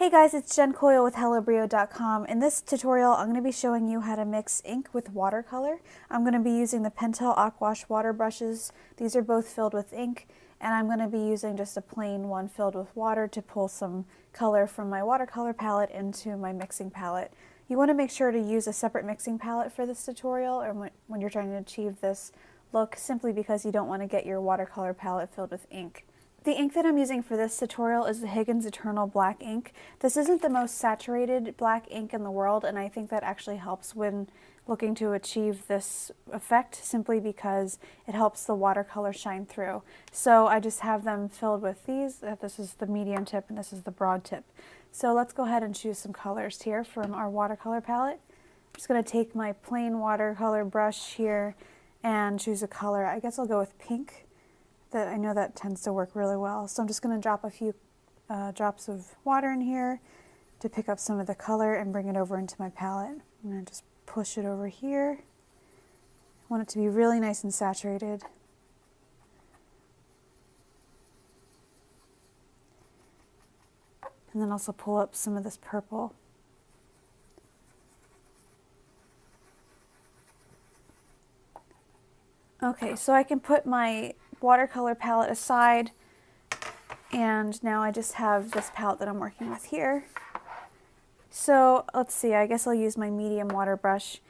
Hey guys, it's Jen Coyle with HelloBrio.com. In this tutorial, I'm going to be showing you how to mix ink with watercolor. I'm going to be using the Pentel Aquash water brushes. These are both filled with ink, and I'm going to be using just a plain one filled with water to pull some color from my watercolor palette into my mixing palette. You want to make sure to use a separate mixing palette for this tutorial or when you're trying to achieve this look, simply because you don't want to get your watercolor palette filled with ink. The ink that I'm using for this tutorial is the Higgins Eternal Black ink. This isn't the most saturated black ink in the world, and I think that actually helps when looking to achieve this effect, simply because it helps the watercolor shine through. So I just have them filled with these. This is the medium tip and this is the broad tip. So let's go ahead and choose some colors here from our watercolor palette. I'm just going to take my plain watercolor brush here and choose a color. I guess I'll go with pink. I know that tends to work really well. So I'm just going to drop a few drops of water in here to pick up some of the color and bring it over into my palette. I'm going to just push it over here. I want it to be really nice and saturated. And then also pull up some of this purple. Okay, so I can put my watercolor palette aside, and now I just have this palette that I'm working with here. So let's see, I guess I'll use my medium water brush.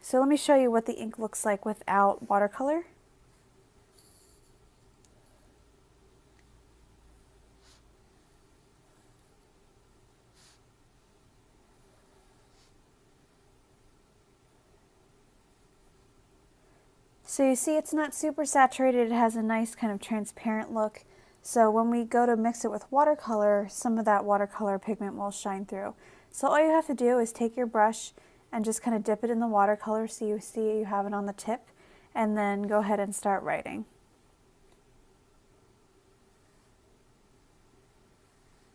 So let me show you what the ink looks like without watercolor. So you see it's not super saturated, it has a nice kind of transparent look. So when we go to mix it with watercolor, some of that watercolor pigment will shine through. So all you have to do is take your brush and just kind of dip it in the watercolor so you see you have it on the tip, and then go ahead and start writing.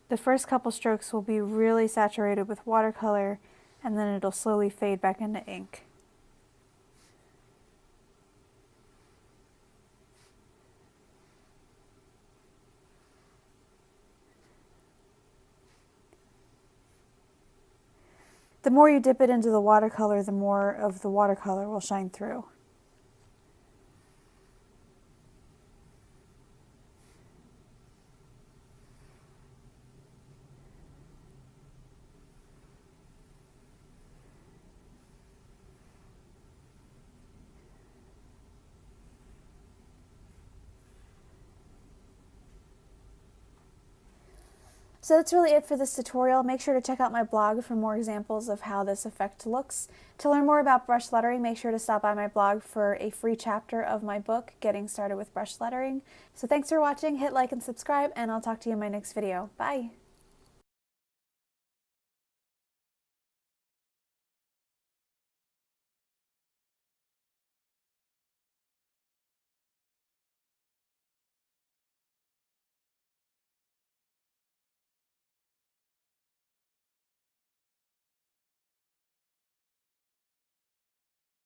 The first couple strokes will be really saturated with watercolor, and then it'll slowly fade back into ink. The more you dip it into the watercolor, the more of the watercolor will shine through. So that's really it for this tutorial. Make sure to check out my blog for more examples of how this effect looks. To learn more about brush lettering, make sure to stop by my blog for a free chapter of my book, Getting Started with Brush Lettering. So thanks for watching, hit like and subscribe, and I'll talk to you in my next video. Bye!